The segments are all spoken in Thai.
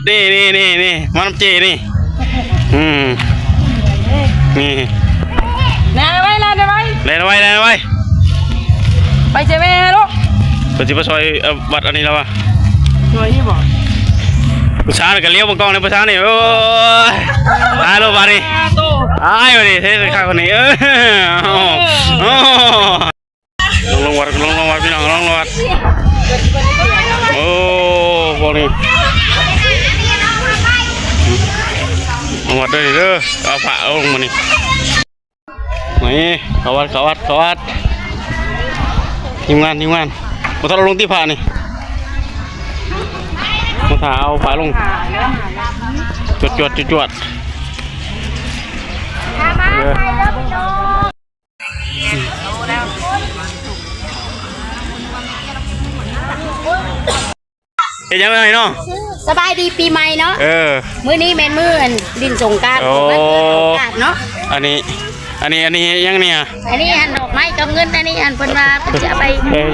นี่มันเจนี่นี่แล่นไว้เล่นไว้ไปเจแม่ลูกปฏิบัติซอยวัดอันนี้แล้ววะซอยนี่บอกผู้ชายกันเลี้ยวบนกองในผู้ชายนี่โอ้ยตายแล้วมาดิตายมาดิเท่ข้าวคนนี้ลงวัดพี่น้องลงวัดโอ้พวกนี้ลงวัดด้วยเด้อเอาผ้าเอาลงมานี่นี่เขาวัดทีมงานมาทดลงที่ผ้านี่มาถ่าเอาผ้าลงจวดเฮ็ดยังไงเนาะสบายดีปีใหม่เนาะมื้อนี้แม่นมื้อดินสงกรานต์เนาะอันนี้ยังเนี่ยอันนี้ดอกไม้กับเงินอันนี้เพิ่นว่าเพิ่นจะไป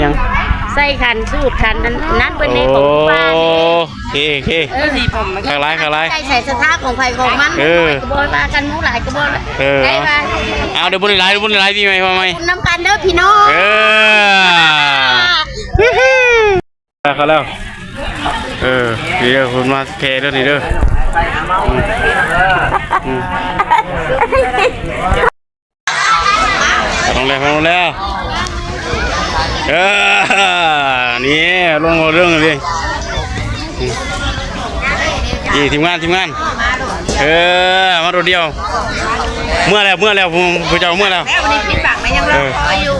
ยังใส่ขันสูตรขันนั้นเป็นในของบ้านนี่โอเคข้างไรใส่สถาของไผ่ของมันกระบอกมากันมูหลายกระบอกได้มาเอาเดี๋ยวบุญหลายพี่ไหมคุณน้ำกันเด้อพี่น้องเขาแล้วนี่เด้อคุณมาเพเด้อนี่เด้อลงแล้วนี่ลงเรื่องเลยนี่ทีมงานมาตัวเดียวเมื่อแล้วผู้เจ้าเมื่อแล้ววันนี้ปิดปากมันยังรออยู่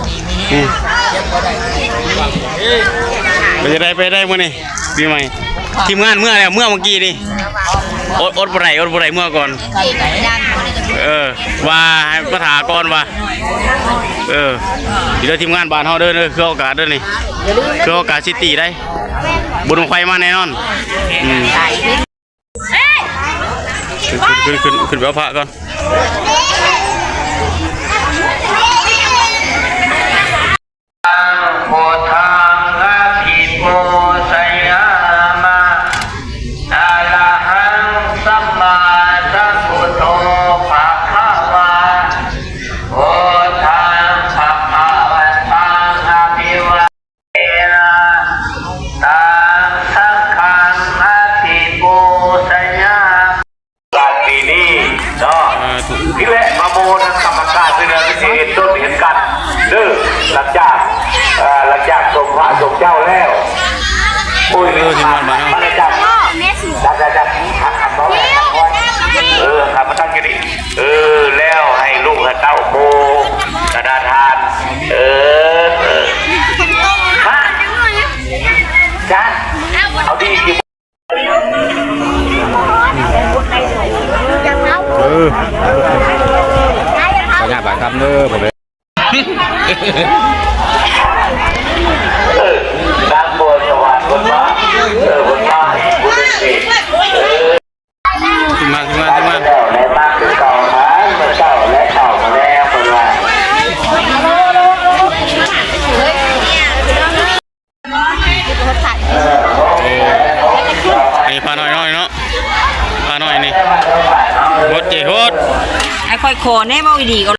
ไปได้เมื่อนี่ปีใหม่ทีมงานเมื่อแล้วเมื่อกี้นี่อดบ่ได้เมื่อก่อนว่าให้ประถาก่อนว่าเดี๋ยวทีมงานบ้านเฮาเด้อคือโอกาสเด้อนี่คือโอกาสซิตี้ได้บุญไฟมาแน่นอนขึ้นไปเอาพระก่อนโมทังอาภิโมไสยามาอะระหังสัมมาสัมพุทโธภะคะวะโอทังภะคะวันตังอะภิวะเทนะตังสังฆังอาภิโมไสยาการปีนี้เนาะที่แหละมาโมนะกรรมการเป็นอะไรเห็นต้นเห็นกันเด้อหลังจากส่งพระส่งเจ้าแล้วโอ้ยทีมงานมาแล้วจับขับเขาขับมาตั้งกันดิแล้วให้ลูกให้เต้าโมกระดาษทานมาจ้าเอาดีกี่ขยับแบบคำเด้อผมเลยด้านบนสวรรค์บนฟ้าบนฟ้าบนดินทีมงานเจ้าและมากคือเก่านะเจ้าและเก่ามาแล้วคนละนี่พาหน่อยเนาะพาหน่อยนี่โคตรเจ๋งไอ้ค่อยโคแน่บ่ดีก็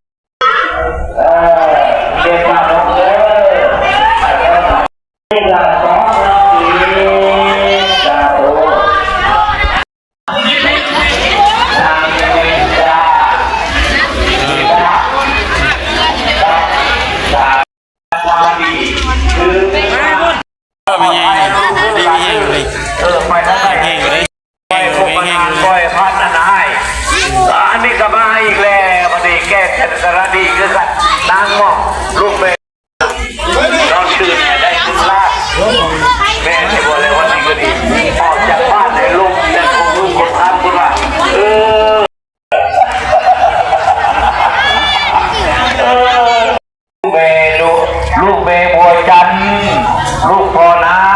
อันนี้ก็มาอีกแล้ววันนี้แก้แค้นสารดีคือกันนางมองลูกแม่น้องชื่อได้คุณลาแม่ที่บอกเลยว่านี่ก็ดีออกจากบ้านในลูกแต่คงลูกคนทำคุณว่าลูกเมย์บัวจันทร์ลูกพ่อนา